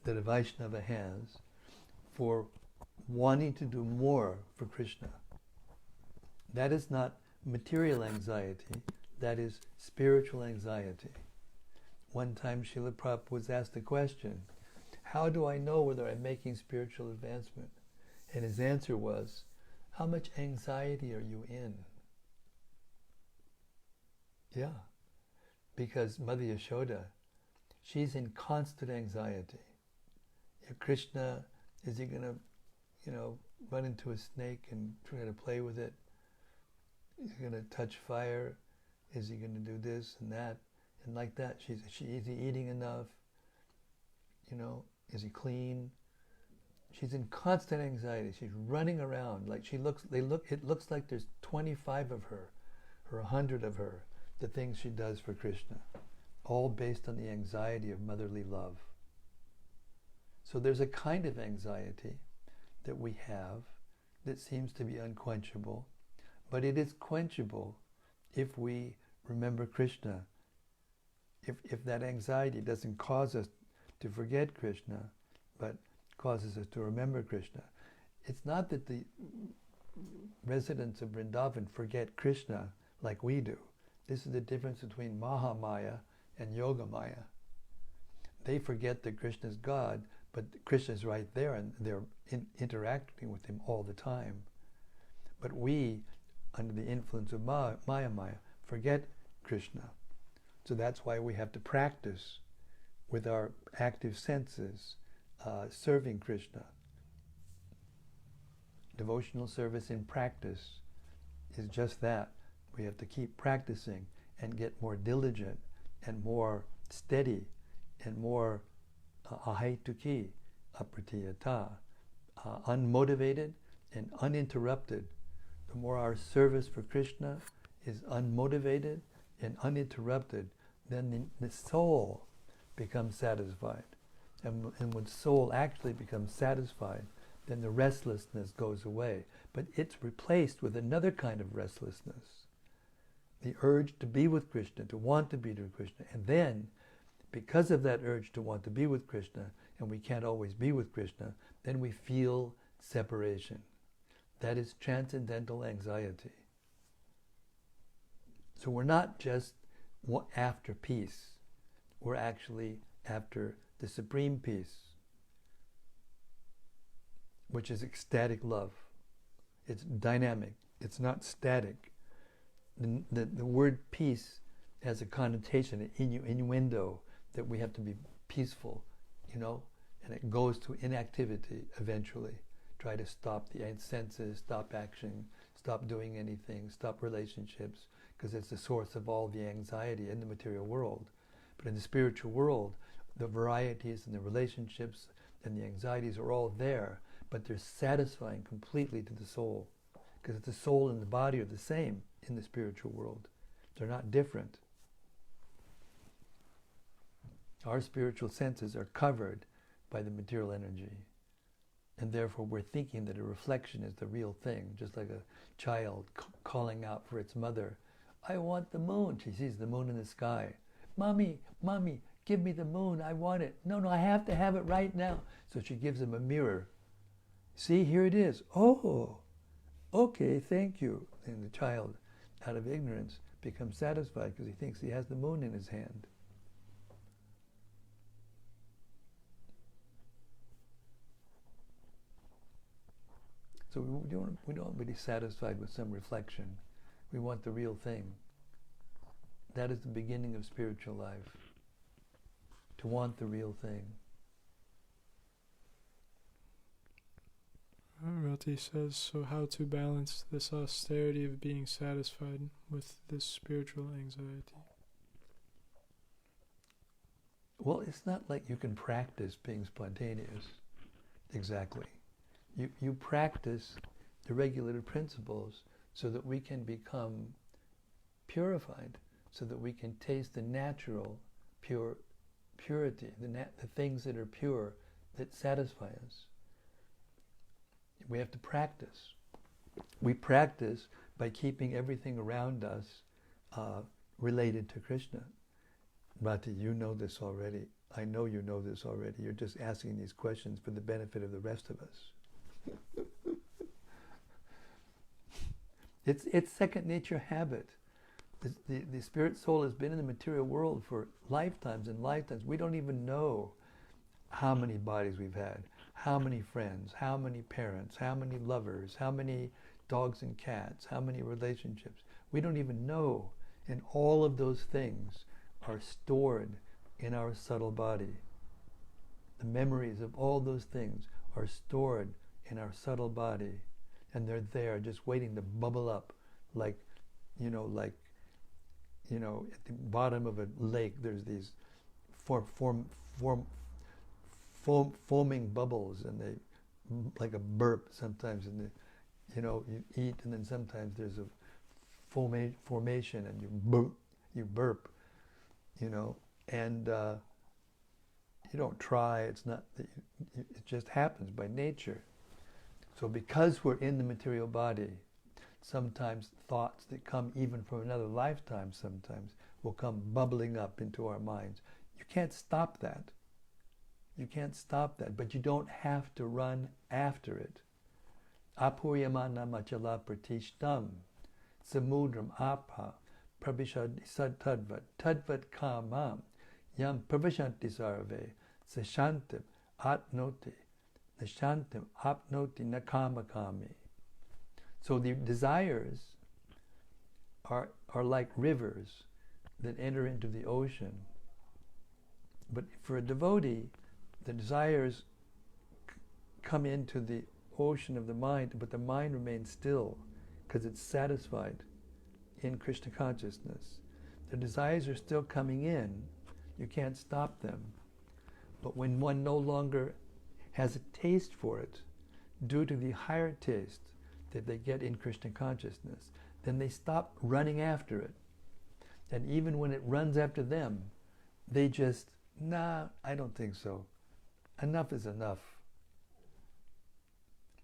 that a Vaishnava has for wanting to do more for Krishna. That is not material anxiety, that is spiritual anxiety. One time Srila Prabhupada was asked the question, how do I know whether I'm making spiritual advancement? And his answer was, how much anxiety are you in? Yeah, because Mother Yashoda, she's in constant anxiety. Krishna, is he going to, run into a snake and try to play with it? Is he going to touch fire? Is he going to do this and that? And like that, is he eating enough? Is he clean? She's in constant anxiety. She's running around like it looks like there's 25 of her, or 100 of her, the things she does for Krishna, all based on the anxiety of motherly love. So there's a kind of anxiety that we have that seems to be unquenchable, but it is quenchable if we remember Krishna. If that anxiety doesn't cause us to forget Krishna, but causes us to remember Krishna. It's not that the residents of Vrindavan forget Krishna like we do. This is the difference between Mahamaya and Yogamaya. They forget that Krishna is God, but Krishna is right there and they're interacting with him all the time. But we, under the influence of Maya, forget Krishna. So that's why we have to practice with our active senses, serving Krishna. Devotional service in practice is just that. We have to keep practicing and get more diligent and more steady and more ahaituki, apratiyata, unmotivated and uninterrupted. the more our service for Krishna is unmotivated and uninterrupted, then the soul becomes satisfied. And when soul actually becomes satisfied, then the restlessness goes away. But it's replaced with another kind of restlessness. The urge to be with Krishna, to want to be with Krishna. And then, because of that urge to want to be with Krishna, and we can't always be with Krishna, then we feel separation. That is transcendental anxiety. So we're not just after peace. We're actually after the supreme peace, which is ecstatic love. It's dynamic. It's not static. The word peace has a connotation, an innuendo, that we have to be peaceful, and it goes to inactivity eventually. Try to stop the senses, stop action, stop doing anything, stop relationships, because it's the source of all the anxiety in the material world. But in the spiritual world, the varieties and the relationships and the anxieties are all there, but they're satisfying completely to the soul, because the soul and the body are the same in the spiritual world. They're not different. Our spiritual senses are covered by the material energy, and therefore we're thinking that a reflection is the real thing, just like a child calling out for its mother. I want the moon. She sees the moon in the sky. Mommy, Mommy, give me the moon. I want it. No, I have to have it right now. So she gives him a mirror. See, here it is. Oh, okay, thank you. And the child, out of ignorance, becomes satisfied because he thinks he has the moon in his hand. So we don't really satisfied with some reflection. We want the real thing. That is the beginning of spiritual life. To want the real thing. Rati says, so how to balance this austerity of being satisfied with this spiritual anxiety? Well, it's not like you can practice being spontaneous. Exactly. You practice the regulative principles so that we can become purified, so that we can taste the natural purity, the things that are pure, that satisfy us. We have to practice. We practice by keeping everything around us related to Krishna. Rati, you know this already. I know you know this already. You're just asking these questions for the benefit of the rest of us. It's second nature habit. The spirit soul has been in the material world for lifetimes and lifetimes. We don't even know how many bodies we've had, how many friends, how many parents, how many lovers, how many dogs and cats, how many relationships. We don't even know. And all of those things are stored in our subtle body. The memories of all those things are stored in our subtle body, and they're there just waiting to bubble up like at the bottom of a lake there's these foaming bubbles, and they like a burp sometimes, and you eat, and then sometimes there's a formation and you burp, and you don't try. It's not that it just happens by nature. So because we're in the material body, sometimes thoughts that come even from another lifetime sometimes will come bubbling up into our minds. You can't stop that. You can't stop that, but you don't have to run after it. Apuriyamana machala pratishtam samudram apa prabhishad tadvat tadvat kamam yam pravashanti sarve sashantim atnoti nashantim apnoti nakamakami. So the desires are like rivers that enter into the ocean. But for a devotee, the desires come into the ocean of the mind, but the mind remains still because it's satisfied in Krishna consciousness. The desires are still coming in. You can't stop them. But when one no longer has a taste for it, due to the higher taste, that they get in Krishna consciousness, then they stop running after it. And even when it runs after them, they just, nah, I don't think so. Enough is enough.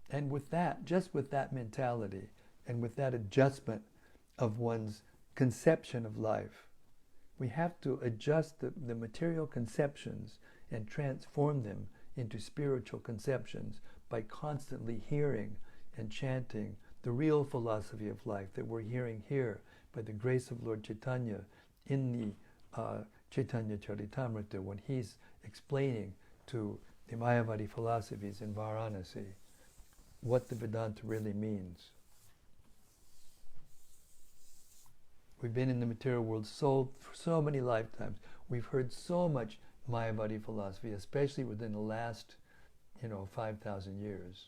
And with that, just with that mentality, and with that adjustment of one's conception of life, we have to adjust the material conceptions and transform them into spiritual conceptions by constantly hearing and chanting the real philosophy of life that we're hearing here by the grace of Lord Chaitanya in the Caitanya-caritämrta when he's explaining to the Mayavadi philosophies in Varanasi what the Vedanta really means. We've been in the material world for so many lifetimes. We've heard so much Mayavadi philosophy, especially within the last, 5,000 years.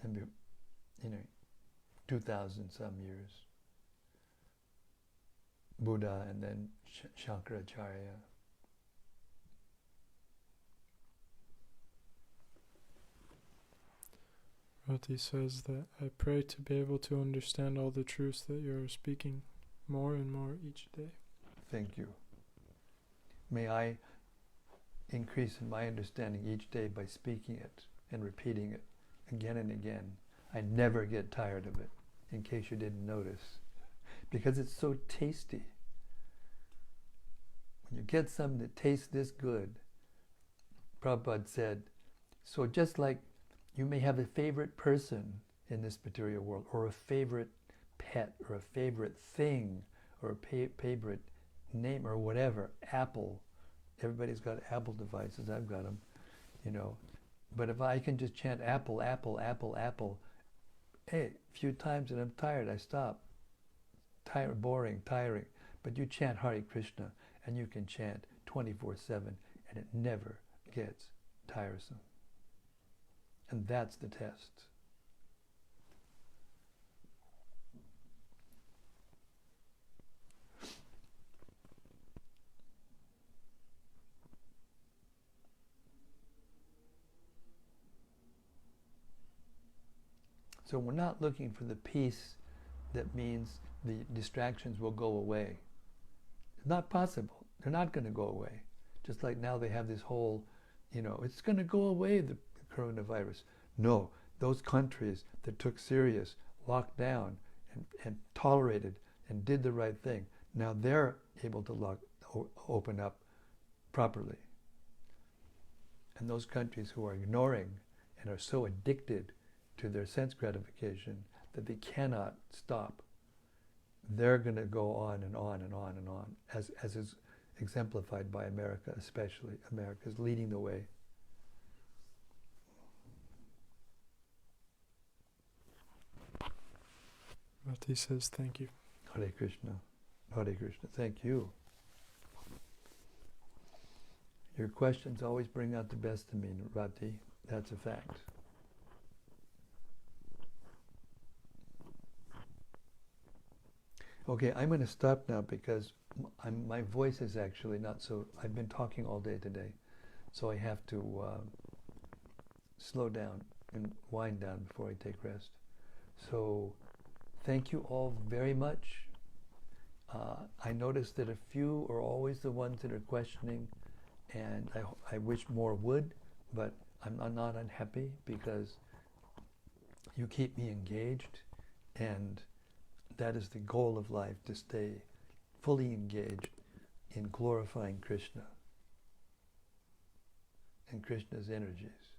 And, 2,000 some years. Buddha and then Shankaracharya. Rati says that I pray to be able to understand all the truths that you are speaking more and more each day. Thank you. May I increase in my understanding each day by speaking it and repeating it again and again. I never get tired of it, in case you didn't notice, because it's so tasty. When you get something that tastes this good, Prabhupada said, so just like you may have a favorite person in this material world, or a favorite pet, or a favorite thing, or a favorite name, or whatever, apple. Everybody's got Apple devices, I've got them, But if I can just chant apple, apple, apple, apple, hey, a few times and I'm tired, I stop. Tired, boring, tiring. But you chant Hare Krishna, and you can chant 24/7, and it never gets tiresome. And that's the test. So we're not looking for the peace that means the distractions will go away. It's not possible. They're not going to go away. Just like now they have this whole, it's going to go away, the coronavirus. No, those countries that took serious, locked down, and tolerated and did the right thing, now they're able to open up properly. And those countries who are ignoring and are so addicted to their sense gratification that they cannot stop, they're going to go on and on and on and on, as is exemplified by America especially. America is leading the way. Rati says thank you. Hare Krishna. Hare Krishna. Thank you. Your questions always bring out the best in me, Rati. That's a fact. Okay, I'm going to stop now because my voice is actually not so... I've been talking all day today, so I have to slow down and wind down before I take rest. So, thank you all very much. I noticed that a few are always the ones that are questioning, and I wish more would, but I'm not unhappy because you keep me engaged, and that is the goal of life, to stay fully engaged in glorifying Krishna and Krishna's energies.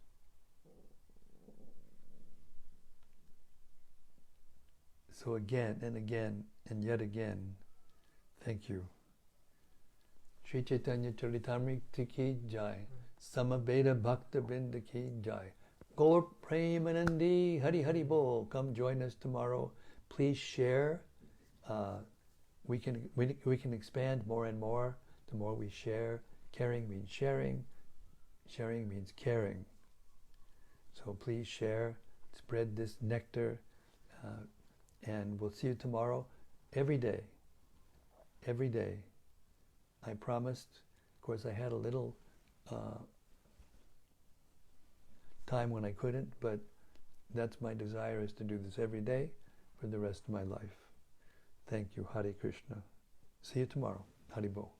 So again and again and yet again, thank you. Sri Caitanya-caritämrta ki jai. Samaveda Bhakta Vrinda ki jai. Gaur Premanandi Hari Hari Bol. Come join us tomorrow. Please share. We can expand more and more. The more we share. Caring means sharing. Sharing means caring. So please share. Spread this nectar. And we'll see you tomorrow. Every day. Every day. I promised. Of course, I had a little time when I couldn't, but That's my desire, is to do this every day for the rest of my life. Thank you. Hare Krishna. See you tomorrow. Haribol.